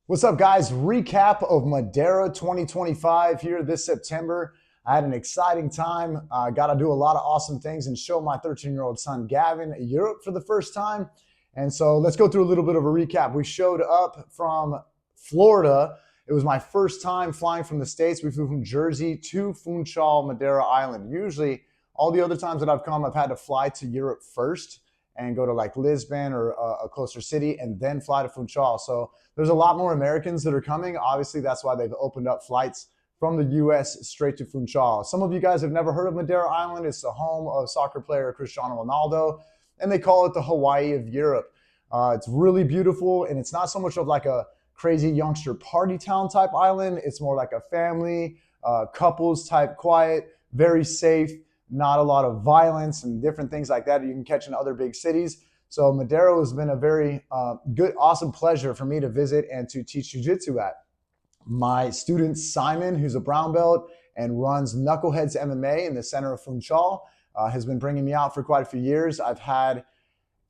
What's up, guys? Recap of Madeira 2025 here this September. I had an exciting time. I got to do a lot of awesome things and show my 13-year-old son, Gavin, Europe for the first time. And so let's go through a little bit of a recap. We showed up from Florida. It was my first time flying from the States. We flew from Jersey to Funchal, Madeira Island. Usually, all the other times that I've come, I've had to fly to Europe first and go to like Lisbon or a closer city and then fly to Funchal. So there's a lot more Americans that are coming. Obviously, that's why they've opened up flights from the U.S. straight to Funchal. Some of you guys have never heard of Madeira Island. It's the home of soccer player Cristiano Ronaldo, and they call it the Hawaii of Europe. It's really beautiful, and it's not so much of like a crazy youngster party town type island. It's more like a family, couples type quiet, very safe, not a lot of violence and different things like that you can catch in other big cities. So Madeira has been a very good, awesome pleasure for me to visit and to teach jiu-jitsu at. My student Simon, who's a brown belt and runs Knuckleheads MMA in the center of Funchal, has been bringing me out for quite a few years. I've had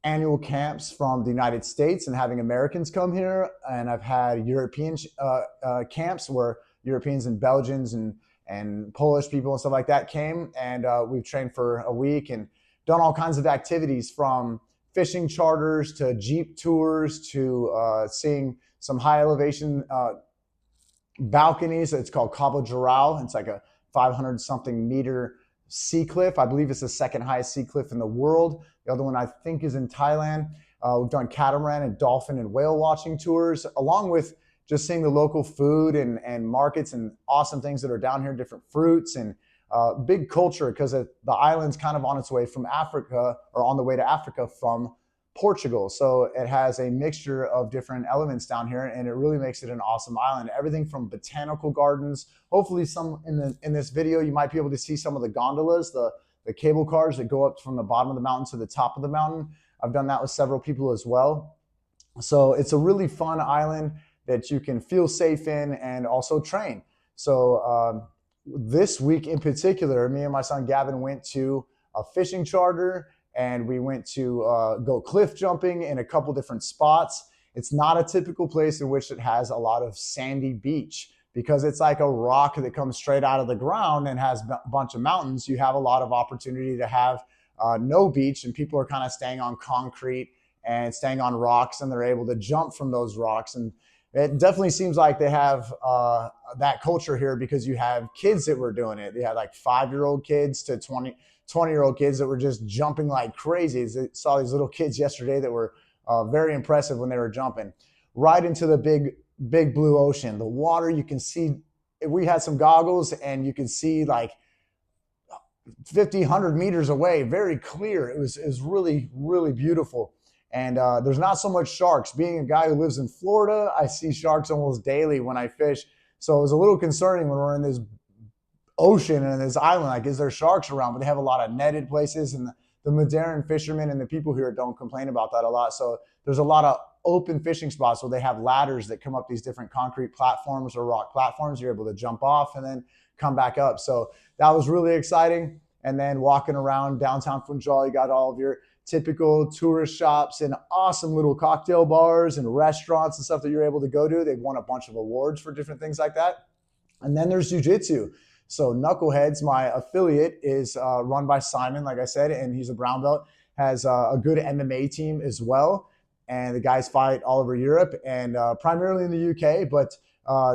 annual camps from the United States and having Americans come here, and I've had European camps where Europeans and Belgians and Polish people and stuff like that came, and we've trained for a week and done all kinds of activities from fishing charters to Jeep tours to seeing some high elevation balconies. It's called Cabo Geral. It's like a 500 something meter sea cliff. I believe it's the second highest sea cliff in the world. The other one I think is in Thailand. We've done catamaran and dolphin and whale watching tours, along with just seeing the local food and markets and awesome things that are down here, different fruits and big culture, because the island's kind of on its way from Africa, or on the way to Africa from Portugal. So it has a mixture of different elements down here, and it really makes it an awesome island. Everything from botanical gardens. Hopefully some in this video, you might be able to see some of the gondolas, the cable cars that go up from the bottom of the mountain to the top of the mountain. I've done that with several people as well. So it's a really fun island that you can feel safe in and also train. So this week in particular, me and my son Gavin went to a fishing charter, and we went to go cliff jumping in a couple different spots. It's not a typical place in which it has a lot of sandy beach, because it's like a rock that comes straight out of the ground and has a bunch of mountains. You have a lot of opportunity to have no beach, and people are kind of staying on concrete and staying on rocks, and they're able to jump from those rocks. And it definitely seems like they have that culture here, because you have kids that were doing it. They had like 5-year-old kids to 20-year-old kids that were just jumping like crazy. I saw these little kids yesterday that were very impressive when they were jumping right into the big blue ocean. The water, you can see, we had some goggles and you could see like 50, 100 meters away, very clear. It was really, really beautiful. And there's not so much sharks. Being a guy who lives in Florida, I see sharks almost daily when I fish. So it was a little concerning when we're in this ocean and this island, like, is there sharks around? But they have a lot of netted places, and the Madeiran fishermen and the people here don't complain about that a lot. So there's a lot of open fishing spots where they have ladders that come up these different concrete platforms or rock platforms. You're able to jump off and then come back up. So that was really exciting. And then walking around downtown Funchal, you got all of your typical tourist shops and awesome little cocktail bars and restaurants and stuff that you're able to go to. They've won a bunch of awards for different things like that. And then there's jiu-jitsu. So Knuckleheads, my affiliate, is run by Simon, like I said, and he's a brown belt, has a good MMA team as well. And the guys fight all over Europe and primarily in the UK, but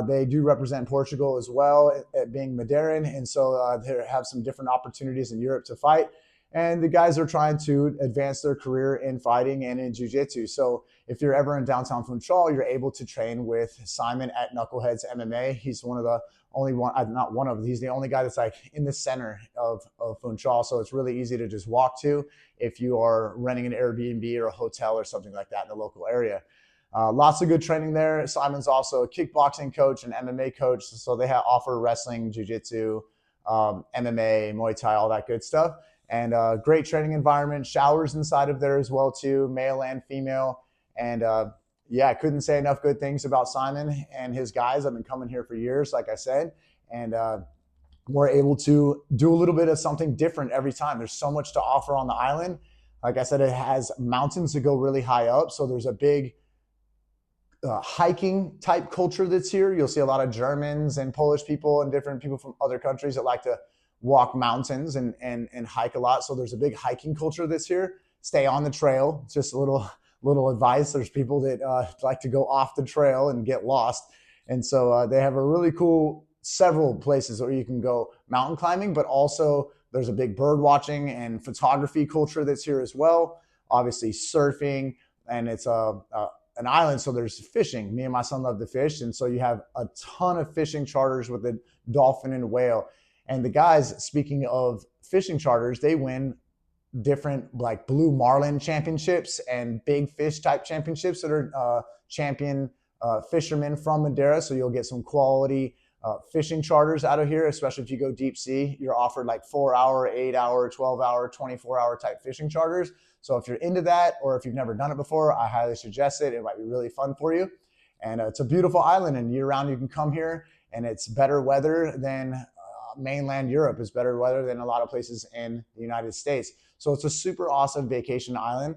they do represent Portugal as well, at being Madeiran. And so they have some different opportunities in Europe to fight. And the guys are trying to advance their career in fighting and in jiu-jitsu. So if you're ever in downtown Funchal, you're able to train with Simon at Knuckleheads MMA. He's one of the only one, not one of, he's the only guy that's like in the center of Funchal. So it's really easy to just walk to if you are renting an Airbnb or a hotel or something like that in the local area. Lots of good training there. Simon's also a kickboxing coach and MMA coach. So they offer wrestling, jiu-jitsu, MMA, Muay Thai, all that good stuff. And great training environment, showers inside of there as well too, male and female. And yeah, I couldn't say enough good things about Simon and his guys. I've been coming here for years, like I said, and we're able to do a little bit of something different every time. There's so much to offer on the island. Like I said, it has mountains that go really high up. So there's a big hiking type culture that's here. You'll see a lot of Germans and Polish people and different people from other countries that like to walk mountains and hike a lot. So there's a big hiking culture that's here. Stay on the trail. It's just a little advice. There's people that like to go off the trail and get lost. And so they have a really cool several places where you can go mountain climbing, but also there's a big bird watching and photography culture that's here as well. Obviously surfing, and it's an island, so there's fishing. Me and my son love to fish, and so you have a ton of fishing charters with the dolphin and whale. And the guys, speaking of fishing charters, they win different like blue marlin championships and big fish type championships that are champion fishermen from Madeira. So you'll get some quality fishing charters out of here, especially if you go deep sea. You're offered like 4-hour, 8-hour, 12-hour, 24-hour type fishing charters. So if you're into that, or if you've never done it before, I highly suggest it. It might be really fun for you. And it's a beautiful island, and year round you can come here, and it's better weather than mainland Europe. Is better weather than a lot of places in the United States. So it's a super awesome vacation island.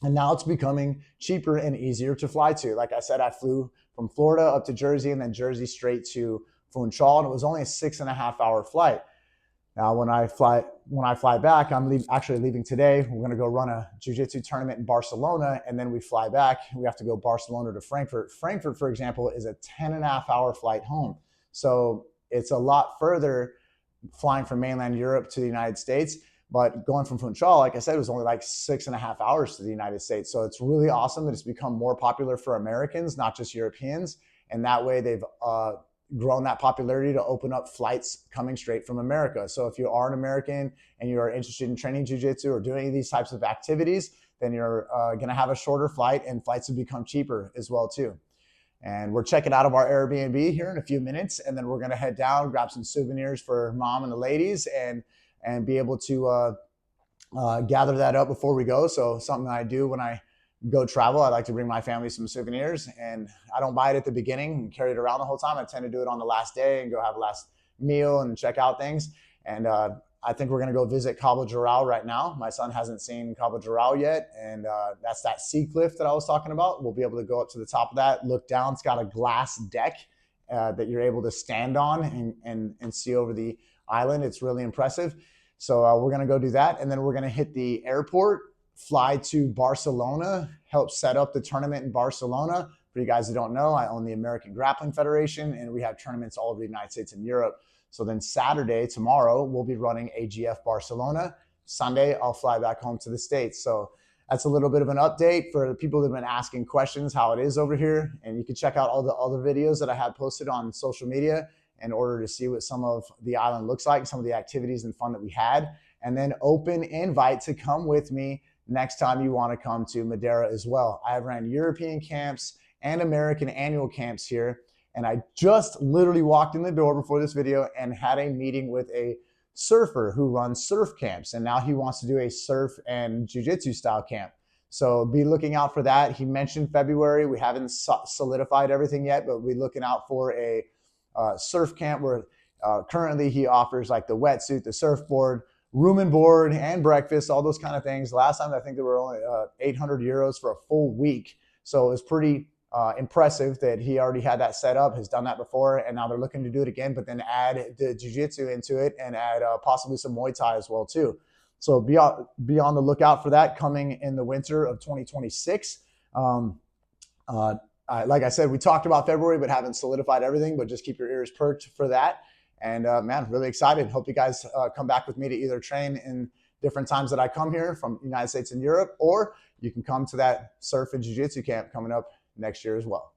And now it's becoming cheaper and easier to fly to. Like I said, I flew from Florida up to Jersey and then Jersey straight to Funchal, and it was only a 6.5-hour flight. Now, when I fly back, I'm actually leaving today. We're going to go run a jiu-jitsu tournament in Barcelona, and then we fly back. We have to go Barcelona to Frankfurt. Frankfurt, for example, is a 10.5-hour flight home. So it's a lot further flying from mainland Europe to the United States. But going from Funchal, like I said, it was only like 6.5 hours to the United States. So it's really awesome that it's become more popular for Americans, not just Europeans. And that way they've grown that popularity to open up flights coming straight from America. So if you are an American and you are interested in training jiu-jitsu or doing these types of activities, then you're going to have a shorter flight, and flights will become cheaper as well too. And we're checking out of our Airbnb here in a few minutes, and then we're going to head down, grab some souvenirs for mom and the ladies, and be able to gather that up before we go. So something that I do when I go travel, I like to bring my family some souvenirs, and I don't buy it at the beginning and carry it around the whole time. I tend to do it on the last day and go have a last meal and check out things. And I think we're going to go visit Cabo Jarral right now. My son hasn't seen Cabo Jarral yet, and that's that sea cliff that I was talking about. We'll be able to go up to the top of that, look down. It's got a glass deck that you're able to stand on and see over the island. It's really impressive. So we're going to go do that, and then we're going to hit the airport, fly to Barcelona, help set up the tournament in Barcelona. For you guys that don't know, I own the American Grappling Federation, and we have tournaments all over the United States and Europe. So then Saturday, tomorrow, we'll be running AGF Barcelona. Sunday, I'll fly back home to the States. So that's a little bit of an update for the people that have been asking questions, how it is over here. And you can check out all the other videos that I had posted on social media in order to see what some of the island looks like, some of the activities and fun that we had. And then open invite to come with me next time you want to come to Madeira as well. I have ran European camps and American annual camps here. And I just literally walked in the door before this video and had a meeting with a surfer who runs surf camps. And now he wants to do a surf and jiu-jitsu style camp. So be looking out for that. He mentioned February. We haven't solidified everything yet, but we're looking out for a surf camp where currently he offers like the wetsuit, the surfboard, room and board, and breakfast, all those kind of things. Last time I think there were only 800 euros for a full week. So it was pretty impressive that he already had that set up, has done that before, and now they're looking to do it again, but then add the jiu-jitsu into it and add possibly some Muay Thai as well too. So be on the lookout for that coming in the winter of 2026. Like I said, we talked about February, but haven't solidified everything, but just keep your ears perked for that. And man, really excited. Hope you guys come back with me to either train in different times that I come here from the United States and Europe, or you can come to that surf and jiu-jitsu camp coming up next year as well.